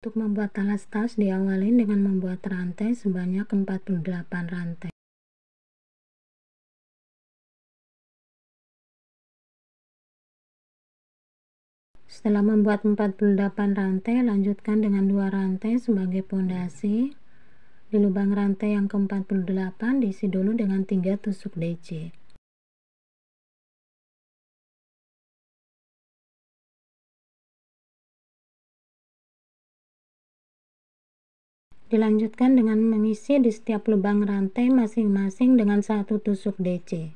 Untuk membuat talas tas diawali dengan membuat rantai sebanyak 48 rantai. Setelah membuat 48 rantai, lanjutkan dengan 2 rantai sebagai pondasi. Di lubang rantai yang ke-48 diisi dulu dengan 3 tusuk DC. Dilanjutkan dengan mengisi di setiap lubang rantai masing-masing dengan 1 tusuk DC.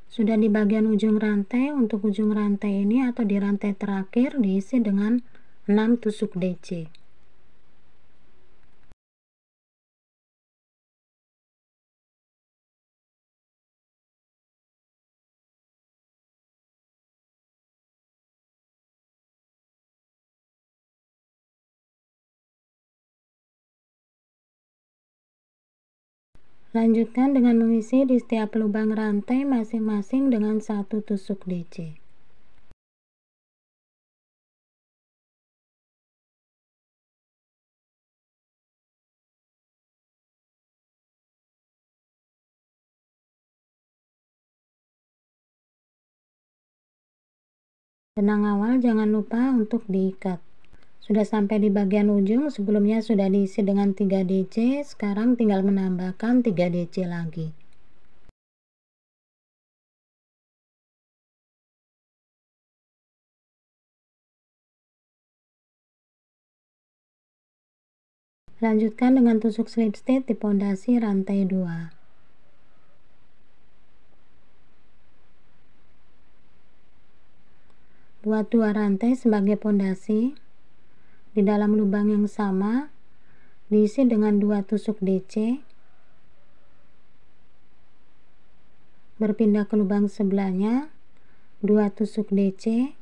Sudah di bagian ujung rantai, untuk ujung rantai ini atau di rantai terakhir diisi dengan 6 tusuk DC. Lanjutkan dengan mengisi di setiap lubang rantai masing-masing dengan 1 tusuk DC. Benang awal jangan lupa untuk diikat. Sudah sampai di bagian ujung, sebelumnya sudah diisi dengan 3 DC, sekarang tinggal menambahkan 3 DC lagi. Lanjutkan dengan tusuk slip stitch di pondasi rantai 2. Buat 2 rantai sebagai pondasi. Di dalam lubang yang sama, diisi dengan 2 tusuk DC. Berpindah ke lubang sebelahnya, 2 tusuk DC.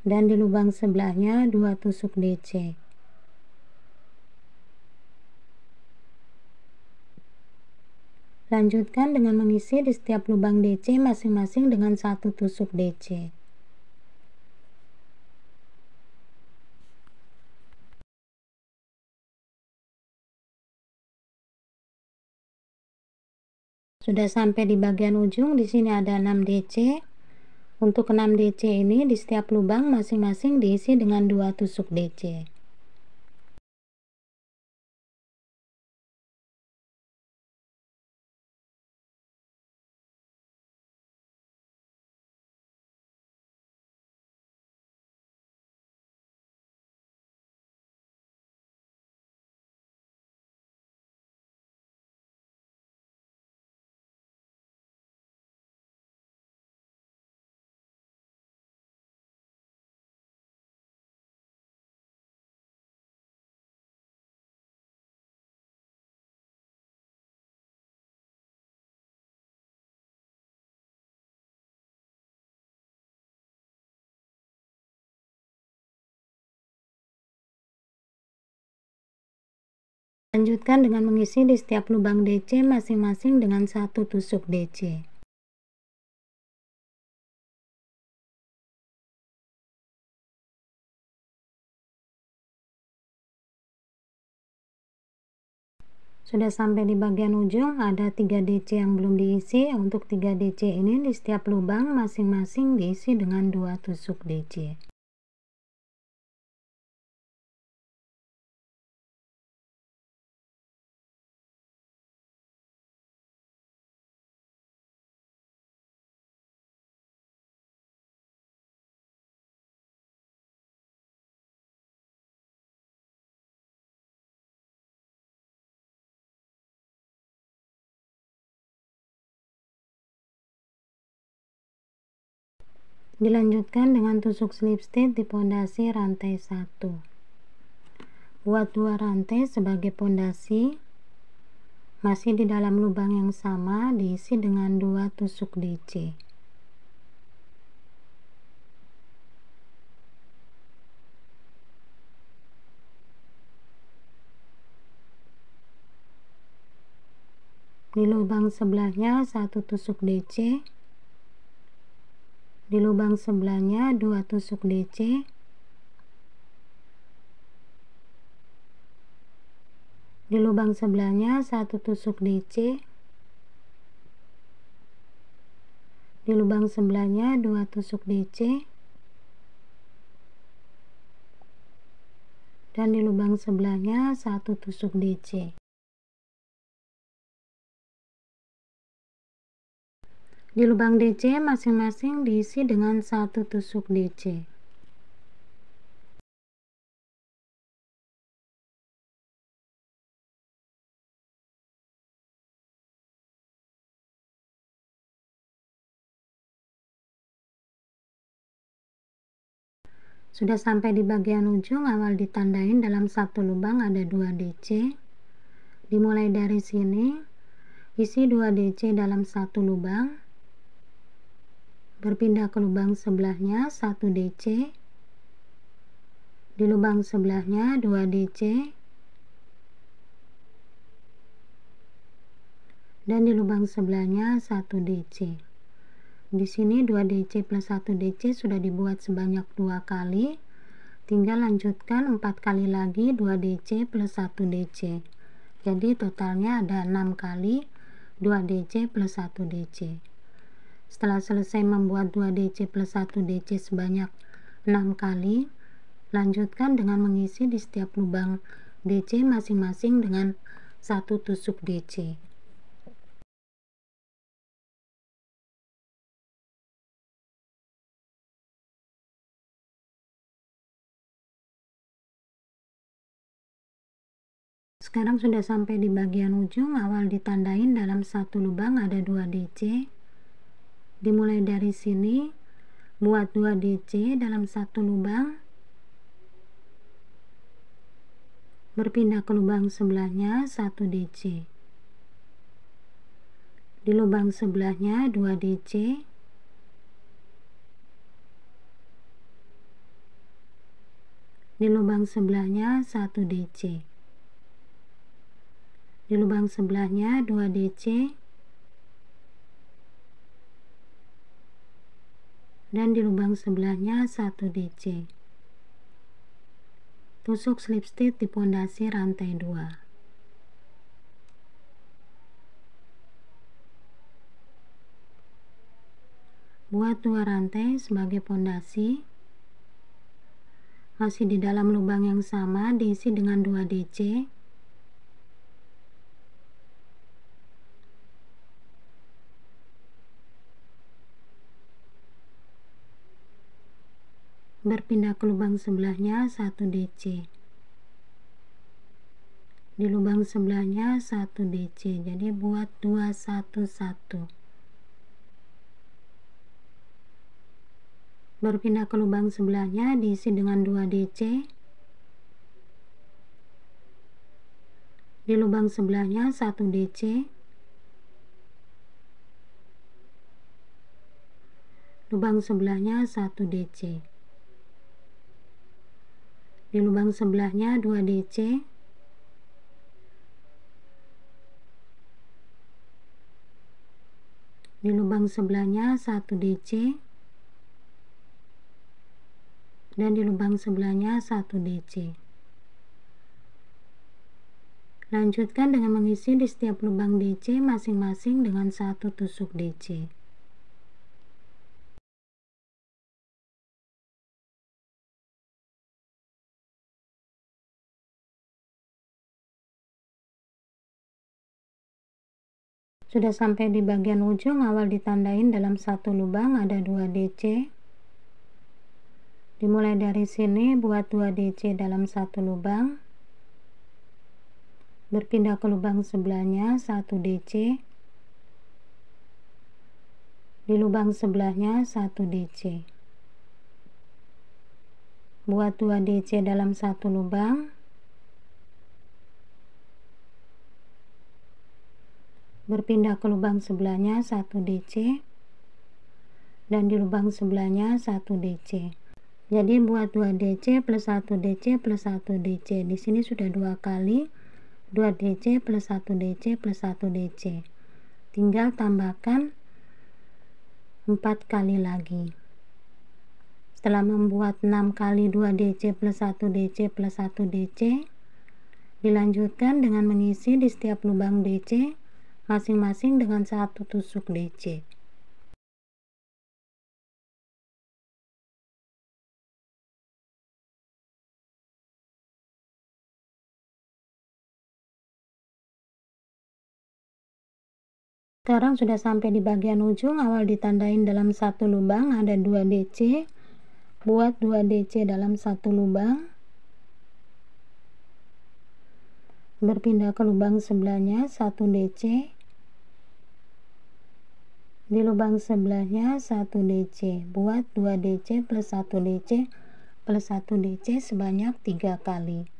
Dan di lubang sebelahnya 2 tusuk DC. Lanjutkan dengan mengisi di setiap lubang DC masing-masing dengan 1 tusuk DC. Sudah sampai di bagian ujung, di sini ada 6 DC. Untuk 6 DC ini di setiap lubang masing-masing diisi dengan 2 tusuk DC. Lanjutkan dengan mengisi di setiap lubang DC masing-masing dengan 1 tusuk DC. Sudah sampai di bagian ujung, ada 3 DC yang belum diisi. Untuk 3 DC ini di setiap lubang masing-masing diisi dengan 2 tusuk DC. Dilanjutkan dengan tusuk slip stitch di pondasi rantai 1. Buat 2 rantai sebagai pondasi. Masih di dalam lubang yang sama, diisi dengan 2 tusuk DC. Di lubang sebelahnya 1 tusuk DC. Di lubang sebelahnya 2 tusuk DC. Di lubang sebelahnya 1 tusuk DC. Di lubang sebelahnya 2 tusuk DC. Dan di lubang sebelahnya 1 tusuk DC. Di lubang DC masing-masing diisi dengan 1 tusuk DC. Sudah sampai di bagian ujung, awal ditandain dalam satu lubang ada 2 DC. Dimulai dari sini, isi 2 DC dalam satu lubang, berpindah ke lubang sebelahnya 1 DC, di lubang sebelahnya 2 DC, dan di lubang sebelahnya 1 DC. Di sini 2 DC plus 1 DC sudah dibuat sebanyak 2 kali. Tinggal lanjutkan 4 kali lagi 2 DC plus 1 DC. Jadi totalnya ada 6 kali 2 DC plus 1 DC. Setelah selesai membuat 2 DC plus 1 DC sebanyak 6 kali, lanjutkan dengan mengisi di setiap lubang DC masing-masing dengan 1 tusuk DC. Sekarang sudah sampai di bagian ujung, awal ditandain dalam satu lubang ada 2 DC. Dimulai dari sini, buat 2 DC dalam satu lubang, berpindah ke lubang sebelahnya 1 DC. Di lubang sebelahnya 2 DC. Di lubang sebelahnya 1 DC. Di lubang sebelahnya 2 DC. Dan di lubang sebelahnya 1 DC. Tusuk slip stitch di pondasi rantai 2. Buat 2 rantai sebagai pondasi. Masih di dalam lubang yang sama, diisi dengan 2 DC. Berpindah ke lubang sebelahnya 1 DC. Di lubang sebelahnya 1 DC. Jadi buat 2 1 1. Berpindah ke lubang sebelahnya, diisi dengan 2 DC. Di lubang sebelahnya 1 DC. Lubang sebelahnya 1 DC. Di lubang sebelahnya 2 DC. Di lubang sebelahnya 1 DC. Dan di lubang sebelahnya 1 DC. Lanjutkan dengan mengisi di setiap lubang DC masing-masing dengan 1 tusuk DC. Sudah sampai di bagian ujung, awal ditandain dalam satu lubang ada 2 DC. Dimulai dari sini, buat 2 DC dalam satu lubang. Berpindah ke lubang sebelahnya 1 DC. Di lubang sebelahnya 1 DC. Buat 2 DC dalam satu lubang. Berpindah ke lubang sebelahnya 1 DC. Dan di lubang sebelahnya 1 DC. Jadi buat 2 DC plus 1 DC plus 1 DC. Di sini sudah 2 kali 2 DC plus 1 DC plus 1 DC. tinggal tambahkan 4 kali lagi. Setelah membuat 6 kali 2 DC plus 1 DC plus 1 DC, dilanjutkan dengan mengisi di setiap lubang DC masing-masing dengan 1 tusuk DC. Sekarang sudah sampai di bagian ujung, awal ditandain dalam satu lubang ada 2 DC, buat 2 DC dalam satu lubang, berpindah ke lubang sebelahnya 1 DC, di lubang sebelahnya 1 DC, buat 2 DC plus 1 DC plus 1 DC sebanyak 3 kali.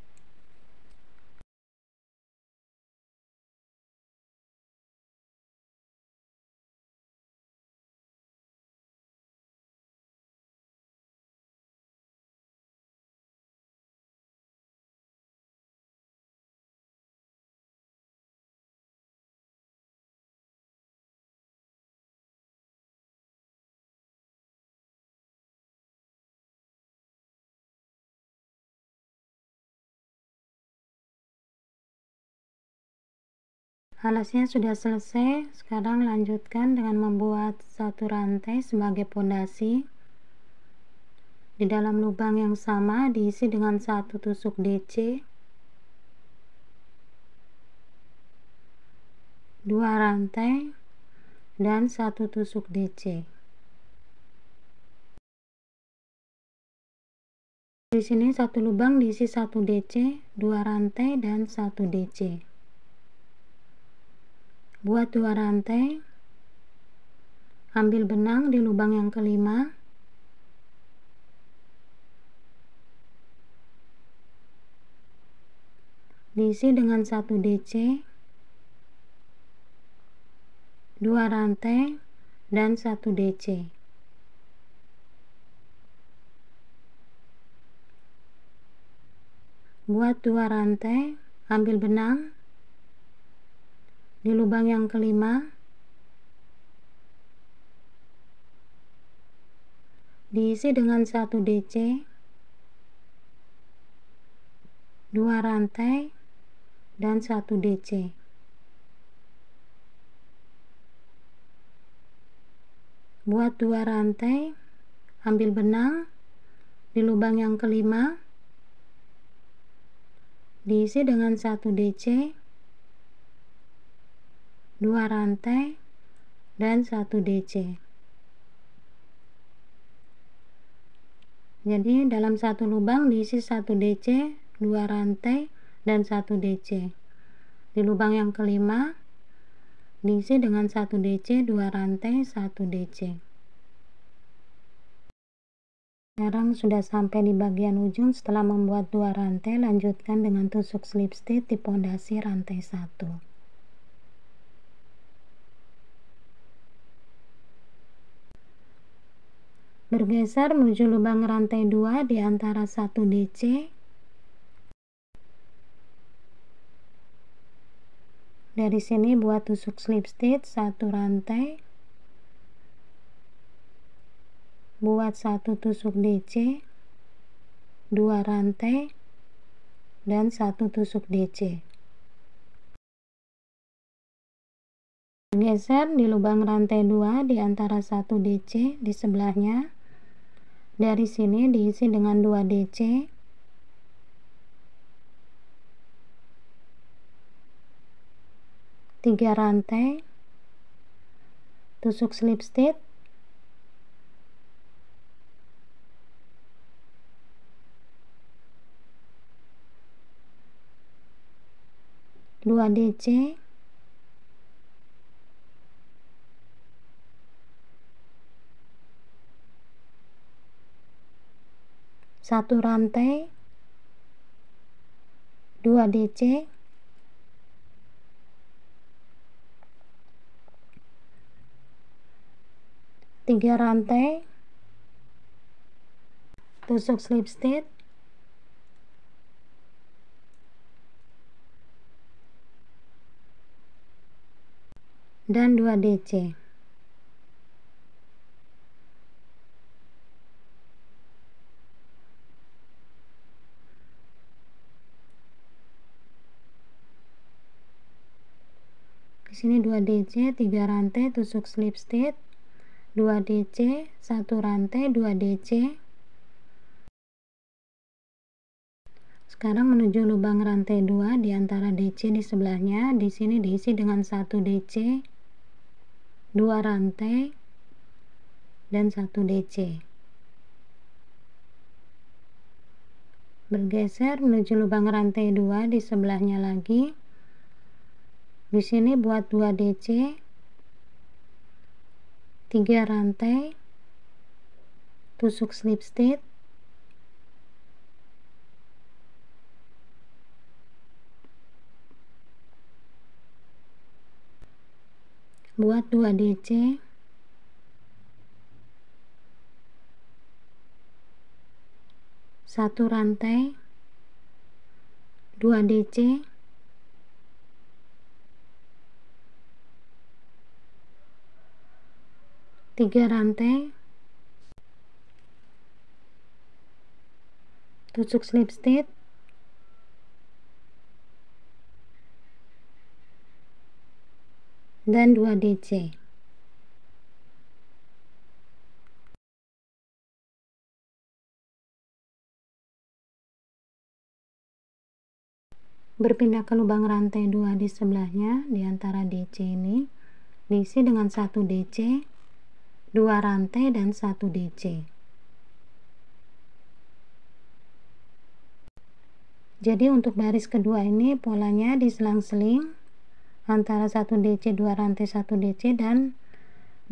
Alasnya sudah selesai. Sekarang lanjutkan dengan membuat satu rantai sebagai pondasi. Di dalam lubang yang sama diisi dengan 1 tusuk DC, 2 rantai, dan 1 tusuk DC. Di sini satu lubang diisi 1 DC, 2 rantai, dan 1 DC. Buat 2 rantai, ambil benang di lubang yang kelima, diisi dengan 1 DC, 2 rantai, dan 1 DC. Buat 2 rantai, ambil benang di lubang yang kelima, diisi dengan 1 DC, 2 rantai, dan 1 DC. Buat 2 rantai, ambil benang di lubang yang kelima, diisi dengan 1 DC, 2 rantai, dan 1 DC. Jadi dalam satu lubang diisi 1 DC, 2 rantai, dan 1 DC. Di lubang yang kelima diisi dengan 1 DC, 2 rantai, 1 DC. Sekarang sudah sampai di bagian ujung. Setelah membuat 2 rantai, lanjutkan dengan tusuk slip stitch di pondasi rantai 1. Bergeser menuju lubang rantai 2 di antara 1 DC. Dari sini buat tusuk slip stitch 1 rantai, buat 1 tusuk DC, 2 rantai, dan 1 tusuk DC. Bergeser di lubang rantai 2 di antara 1 DC di sebelahnya. Dari sini diisi dengan 2 DC, 3 rantai, tusuk slip stitch, 2 DC, 1 rantai, 2 DC, 3 rantai, tusuk slip stitch, 6 dan 2 DC. Di sini 2 DC, 3 rantai tusuk slip stitch, 2 DC, 1 rantai, 2 DC. Sekarang menuju lubang rantai 2 di antara DC di sebelahnya. Di sini diisi dengan 1 DC, 2 rantai, dan 1 DC. Bergeser menuju lubang rantai 2 di sebelahnya lagi. Di sini buat 2 DC, 3 rantai, tusuk slip stitch, buat 2 DC, 1 rantai, 2 DC, 3 rantai, tusuk slip stitch, dan 2 DC. Berpindah ke lubang rantai 2 di sebelahnya. Di antara DC ini diisi dengan 1 DC, 2 rantai, dan 1 DC. Jadi untuk baris kedua ini polanya diselang-seling antara 1 DC, 2 rantai, 1 DC, dan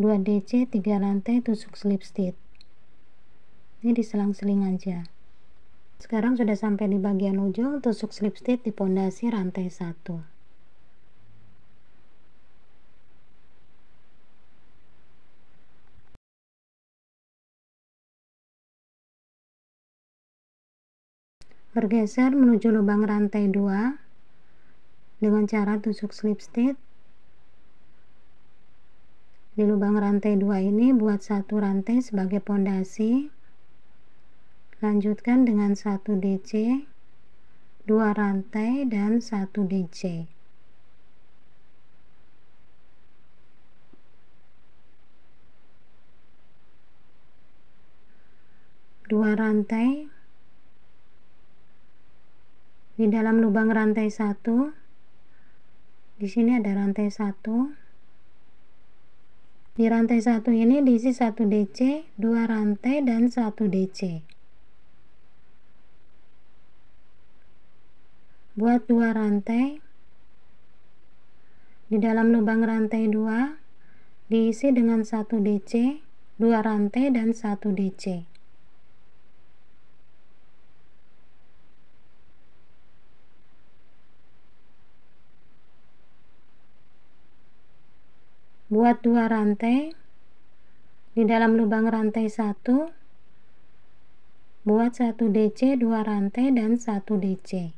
2 DC, 3 rantai tusuk slip stitch. Ini diselang-seling aja. Sekarang sudah sampai di bagian ujung, tusuk slip stitch di pondasi rantai 1. Bergeser menuju lubang rantai 2 dengan cara tusuk slip stitch. Di lubang rantai 2 ini buat 1 rantai sebagai pondasi. Lanjutkan dengan 1 DC, 2 rantai, dan 1 DC. Dua rantai di dalam lubang rantai 1. Di sini ada rantai 1. Di rantai 1 ini diisi 1 DC, 2 rantai, dan 1 DC. Buat 2 rantai. Di dalam lubang rantai 2 diisi dengan 1 DC, 2 rantai, dan 1 DC. Buat 2 rantai. Di dalam lubang rantai 1 buat 1 DC, 2 rantai, dan 1 DC.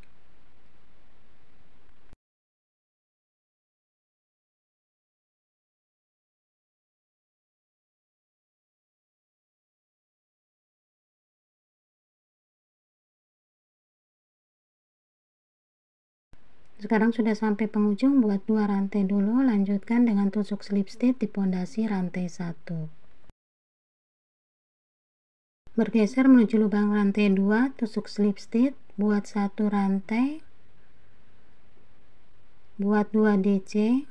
Sekarang sudah sampai penghujung, buat 2 rantai dulu, lanjutkan dengan tusuk slip stitch di pondasi rantai 1. Bergeser menuju lubang rantai 2, tusuk slip stitch, buat 1 rantai, buat 2 DC,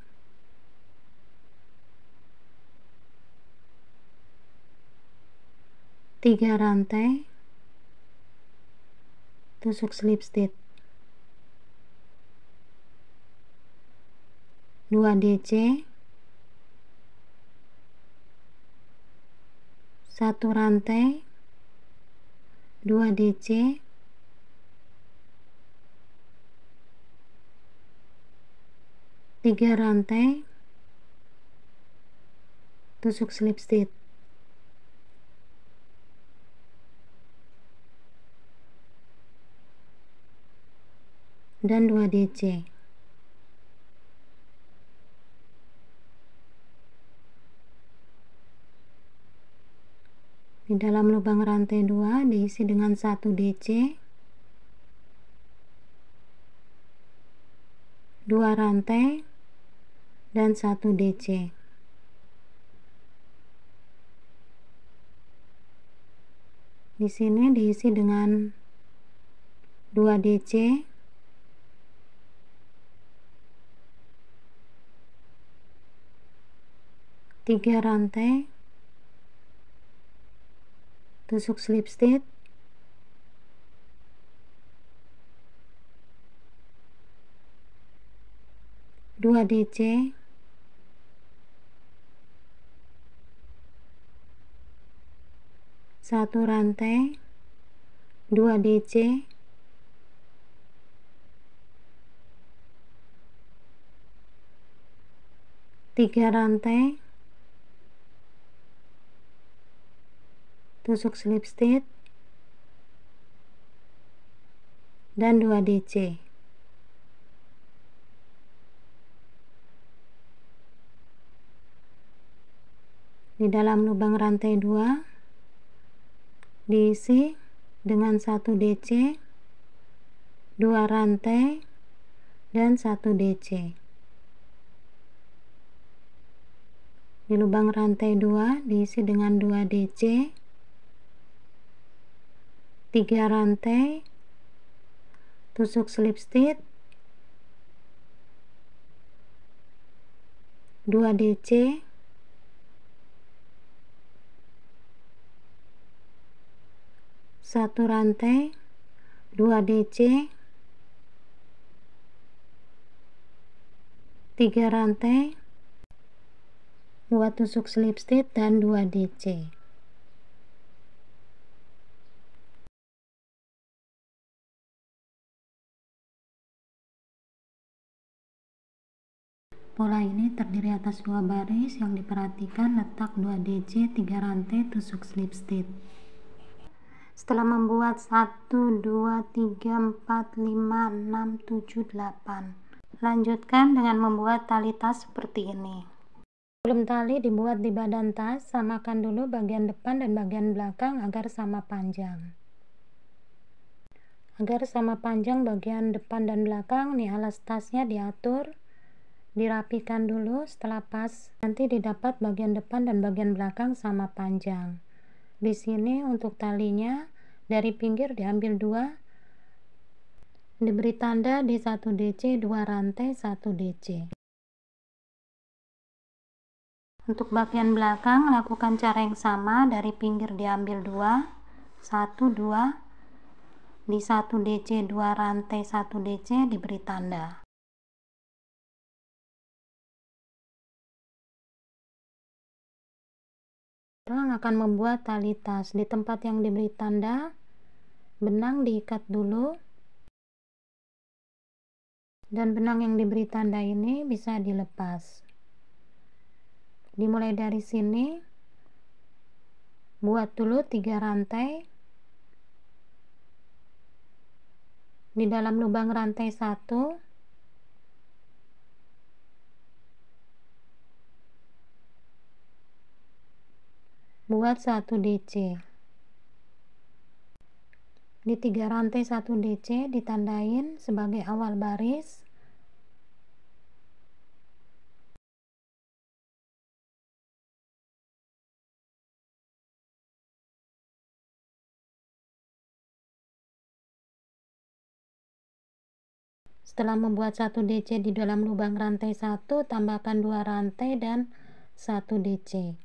3 rantai, tusuk slip stitch, 2 DC, 1 rantai, 2 DC, 3 rantai, tusuk slip stitch, dan 2 DC. Di dalam lubang rantai 2 diisi dengan 1 DC, 2 rantai, dan 1 DC. Di sini diisi dengan 2 DC, 3 rantai, tusuk slip stitch, 2 DC, 1 rantai, 2 DC, 3 rantai, tusuk slip stitch, dan 2 DC. Di dalam lubang rantai 2 diisi dengan 1 DC, 2 rantai, dan 1 DC. Di lubang rantai 2 diisi dengan 2 DC, 3 rantai, tusuk slip stitch, 2 DC, 1 rantai, 2 DC, 3 rantai, 2 tusuk slip stitch, dan 2 DC. Pola ini terdiri atas 2 baris yang diperhatikan letak 2 DC, 3 rantai, tusuk slip stitch. Setelah membuat 1, 2, 3, 4, 5, 6, 7, 8, lanjutkan dengan membuat tali tas seperti ini. Sebelum tali dibuat di badan tas, samakan dulu bagian depan dan bagian belakang agar sama panjang. Agar sama panjang bagian depan dan belakang, nih alas tasnya diatur, dirapikan dulu. Setelah pas, nanti didapat bagian depan dan bagian belakang sama panjang. Di sini untuk talinya dari pinggir diambil 2, diberi tanda di 1 DC, 2 rantai, 1 DC. Untuk bagian belakang lakukan cara yang sama, dari pinggir diambil 2, 1, 2, di 1 DC, 2 rantai, 1 DC diberi tanda. Sekarang akan membuat tali tas. Di tempat yang diberi tanda, benang diikat dulu, dan benang yang diberi tanda ini bisa dilepas. Dimulai dari sini, buat dulu 3 rantai. Di dalam lubang rantai 1, buat 1 DC. Di 3 rantai 1 DC ditandain sebagai awal baris. Setelah membuat 1 DC di dalam lubang rantai 1, tambahkan 2 rantai dan 1 DC.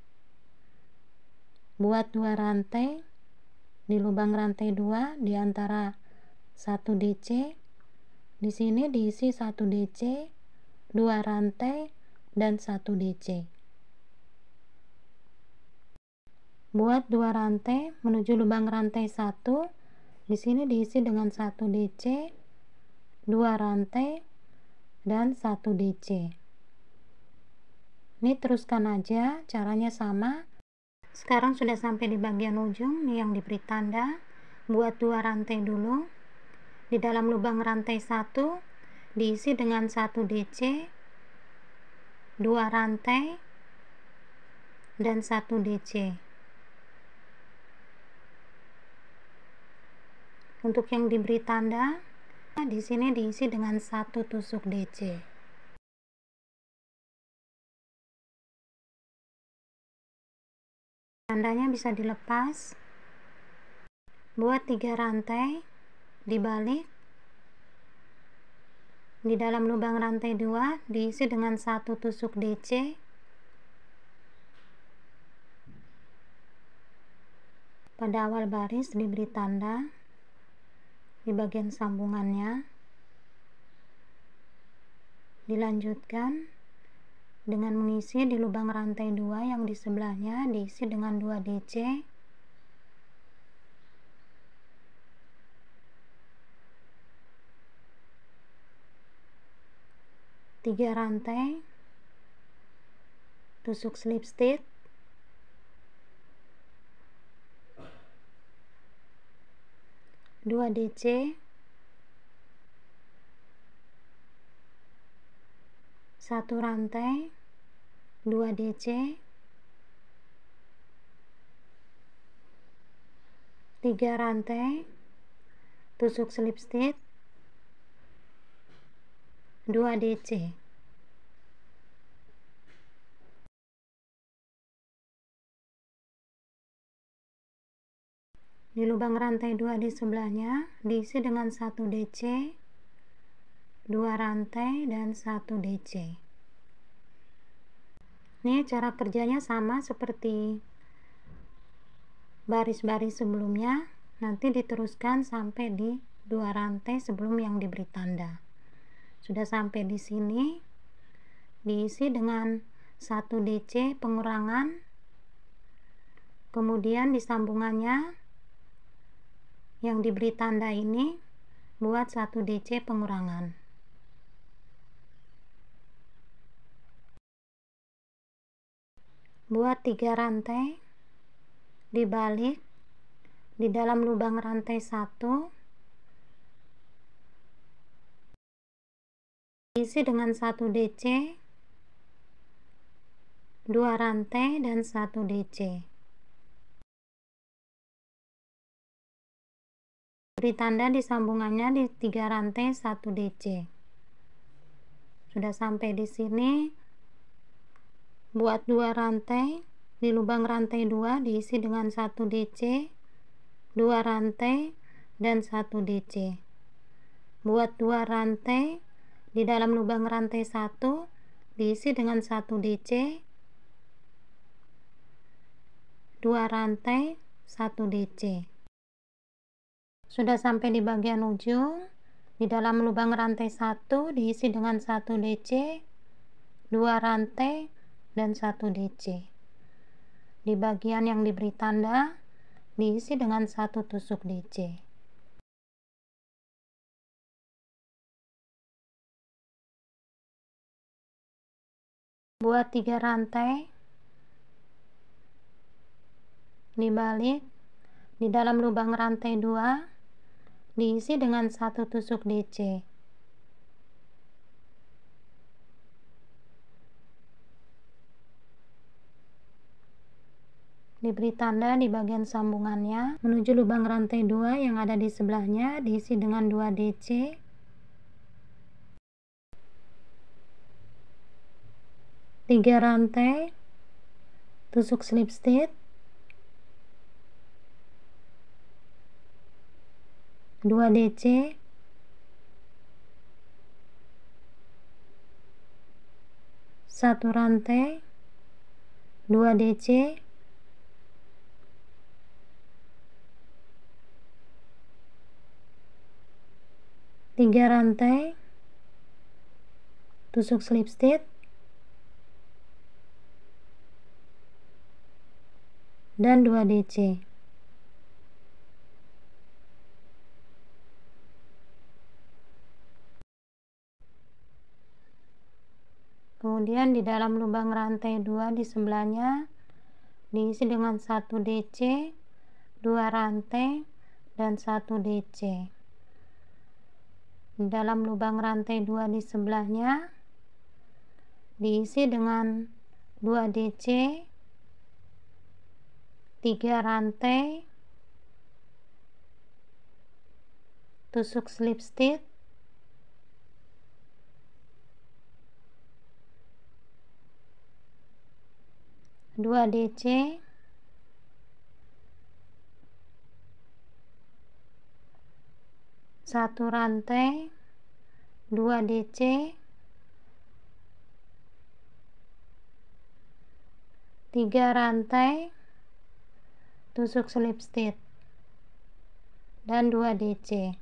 Buat 2 rantai di lubang rantai 2 di antara 1 DC. Di sini diisi 1 DC, 2 rantai, dan 1 DC. Buat 2 rantai menuju lubang rantai 1. Di sini diisi dengan 1 DC, 2 rantai, dan 1 DC. Ini teruskan aja, caranya sama. Sekarang sudah sampai di bagian ujung nih yang diberi tanda. Buat 2 rantai dulu. Di dalam lubang rantai 1 diisi dengan 1 DC, 2 rantai, dan 1 DC. Untuk yang diberi tanda, di sini diisi dengan 1 tusuk DC. Tandanya bisa dilepas. Buat 3 rantai, dibalik. Di dalam lubang rantai 2 diisi dengan 1 tusuk DC. Pada awal baris diberi tanda di bagian sambungannya. Dilanjutkan dengan mengisi di lubang rantai 2 yang di sebelahnya diisi dengan 2 DC. Tiga rantai, tusuk slip stitch, dua DC, 1 rantai, 2 DC, 3 rantai, tusuk slip stitch, 2 DC. Di lubang rantai 2 di sebelahnya diisi dengan 1 DC, 2 rantai dan 1 DC. Ini cara kerjanya sama seperti baris-baris sebelumnya, nanti diteruskan sampai di 2 rantai sebelum yang diberi tanda. Sudah sampai di sini, diisi dengan 1 DC pengurangan, kemudian di sambungannya yang diberi tanda ini buat 1 DC pengurangan. Buat 3 rantai, dibalik di dalam lubang rantai 1, diisi dengan 1 DC, 2 rantai dan 1 DC. Beri tanda di sambungannya di 3 rantai 1 DC. Sudah sampai di sini, buat 2 rantai, di lubang rantai 2 diisi dengan 1 DC, 2 rantai dan 1 DC. Buat 2 rantai, di dalam lubang rantai 1 diisi dengan 1 DC, 2 rantai, 1 DC. Sudah sampai di bagian ujung, di dalam lubang rantai 1 diisi dengan 1 DC, 2 rantai dan 1 DC. Di bagian yang diberi tanda diisi dengan 1 tusuk DC. Buat 3 rantai, dibalik di dalam lubang rantai 2 diisi dengan 1 tusuk DC. Diberi tanda di bagian sambungannya menuju lubang rantai 2 yang ada di sebelahnya diisi dengan 2 DC, 3 rantai, tusuk slip stitch, 2 DC, 1 rantai, 2 DC, 3 rantai, tusuk slip stitch dan 2 DC. Kemudian di dalam lubang rantai 2 di sebelahnya diisi dengan 1 DC, 2 rantai dan 1 DC. Di dalam lubang rantai 2 di sebelahnya diisi dengan 2 DC, 3 rantai tusuk slip stitch, 2 DC, 1 rantai, 2 DC, 3 rantai, tusuk slip stitch, dan 2 DC.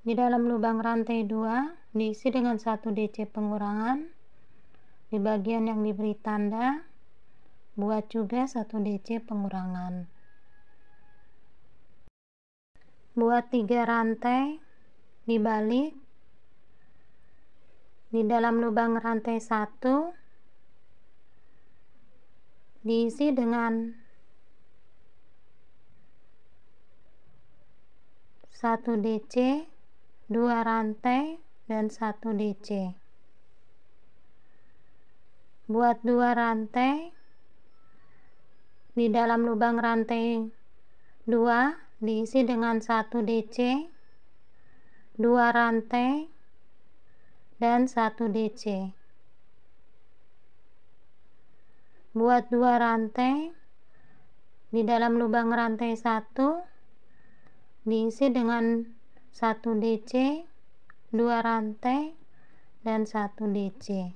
Di dalam lubang rantai 2 diisi dengan 1 DC pengurangan. Di bagian yang diberi tanda buat juga 1 DC pengurangan. Buat 3 rantai dibalik. Di dalam lubang rantai 1 diisi dengan 1 DC, 2 rantai, dan 1 DC. Buat 2 rantai, di dalam lubang rantai 2 diisi dengan 1 DC, 2 rantai, dan 1 DC. Buat 2 rantai, di dalam lubang rantai 1 diisi dengan 1 DC, 2 rantai, dan 1 DC.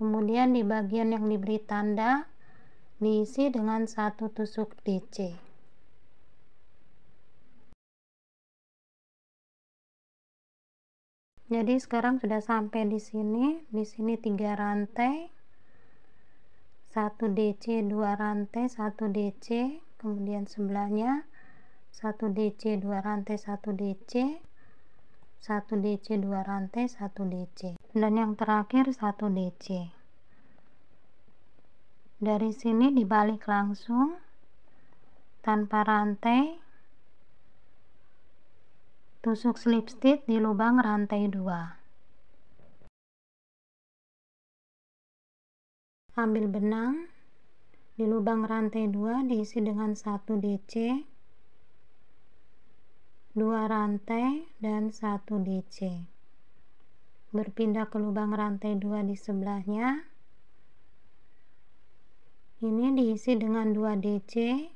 Kemudian di bagian yang diberi tanda diisi dengan 1 tusuk DC. Jadi sekarang sudah sampai di sini. Di sini 3 rantai, 1 DC, 2 rantai, 1 DC. Kemudian sebelahnya 1 DC, 2 rantai, 1 DC, 1 DC, 2 rantai, 1 DC, dan yang terakhir 1 DC. Dari sini dibalik langsung tanpa rantai, tusuk slip stitch di lubang rantai 2. Ambil benang, di lubang rantai 2 diisi dengan 1 DC, 2 rantai, dan 1 DC. Berpindah ke lubang rantai 2 di sebelahnya. Ini diisi dengan 2 DC,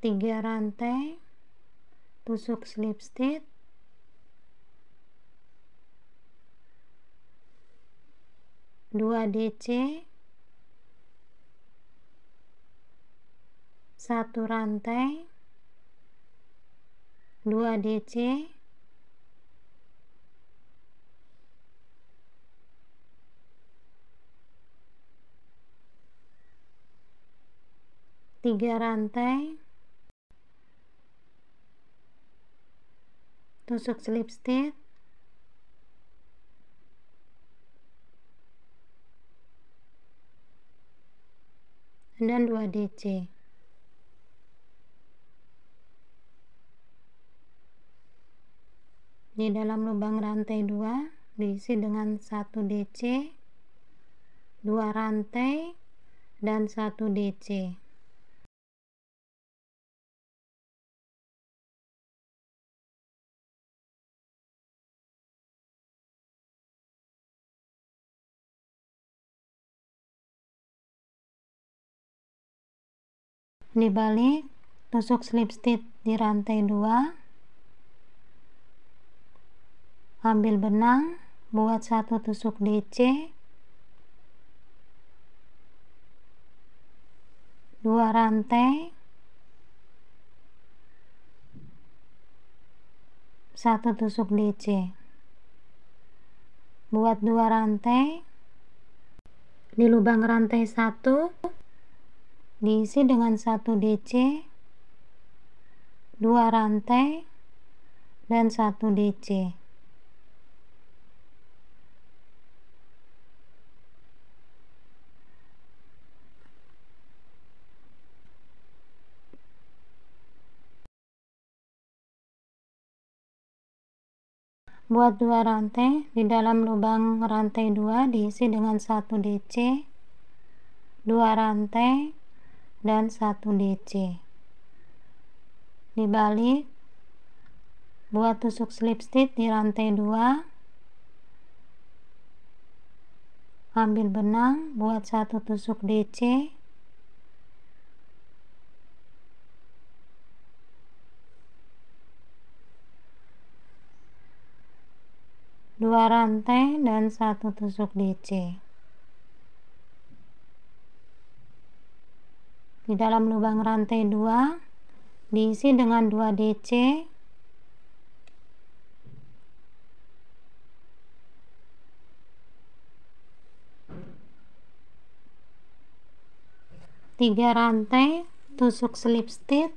3 rantai, tusuk slip stitch, 2 DC, 1 rantai, 2 DC, 3 rantai, tusuk slip stitch, dan 2 DC. Di dalam lubang rantai 2 diisi dengan 1 DC, 2 rantai, dan 1 DC. Dibalik, tusuk slip stitch di rantai 2. Ambil benang, buat 1 tusuk DC, 2 rantai, 1 tusuk DC. Buat 2 rantai, di lubang rantai 1 diisi dengan 1 DC, 2 rantai, dan 1 DC. Buat 2 rantai, di dalam lubang rantai 2 diisi dengan 1 DC, 2 rantai, dan 1 DC. Dibalik, buat tusuk slip stitch di rantai 2, ambil benang, buat 1 tusuk DC, 2 rantai dan 1 tusuk DC. Di dalam lubang rantai 2 diisi dengan 2 DC, 3 rantai tusuk slip stitch,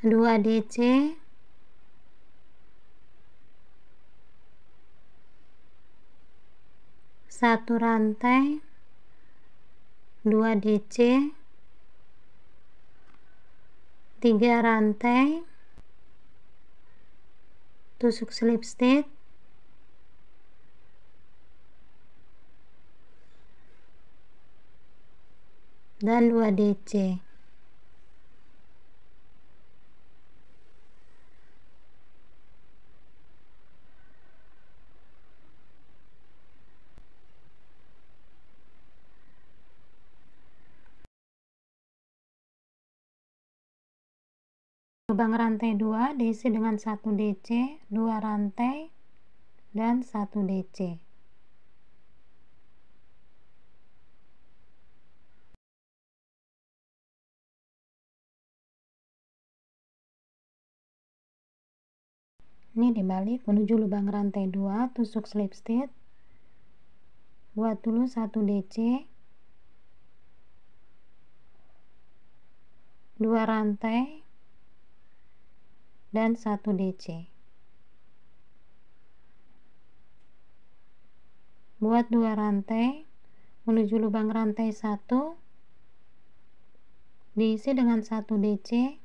2 DC, 1 rantai, 2 DC, 3 rantai tusuk slip stitch, dan 2 DC. Lubang rantai 2 diisi dengan 1 DC, 2 rantai, dan 1 DC. Ini dibalik menuju lubang rantai 2, tusuk slip stitch, buat dulu 1 DC, 2 rantai, dan 1 DC. Buat 2 rantai menuju lubang rantai 1, diisi dengan 1 DC,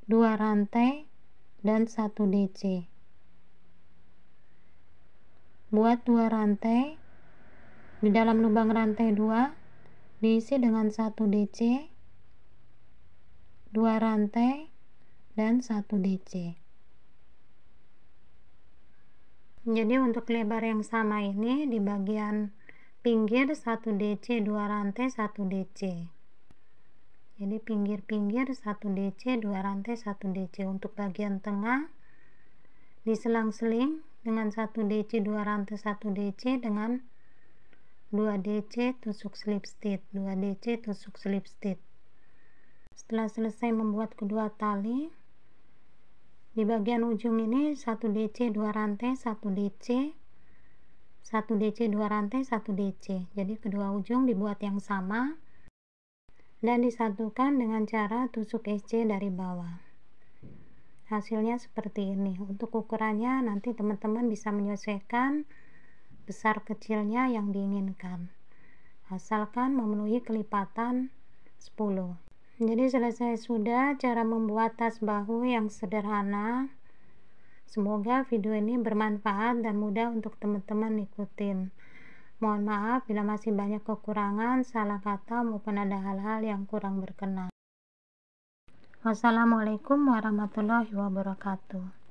2 rantai, dan 1 DC. Buat 2 rantai, di dalam lubang rantai 2 diisi dengan 1 DC, 2 rantai, dan 1 DC. Jadi untuk lebar yang sama ini di bagian pinggir 1 DC, 2 rantai, 1 DC. Jadi pinggir-pinggir 1 DC, 2 rantai, 1 DC. Untuk bagian tengah diselang-seling dengan 1 DC, 2 rantai, 1 DC dengan 2 DC tusuk slip stitch, 2 DC tusuk slip stitch. Setelah selesai membuat kedua tali, di bagian ujung ini 1 DC, 2 rantai, 1 DC, 1 DC, 2 rantai, 1 DC. Jadi kedua ujung dibuat yang sama dan disatukan dengan cara tusuk SC dari bawah. Hasilnya seperti ini. Untuk ukurannya nanti teman-teman bisa menyesuaikan besar kecilnya yang diinginkan, asalkan memenuhi kelipatan 10. Jadi selesai sudah cara membuat tas bahu yang sederhana. Semoga video ini bermanfaat dan mudah untuk teman-teman ikutin. Mohon maaf bila masih banyak kekurangan, salah kata maupun ada hal-hal yang kurang berkenan. Wassalamualaikum warahmatullahi wabarakatuh.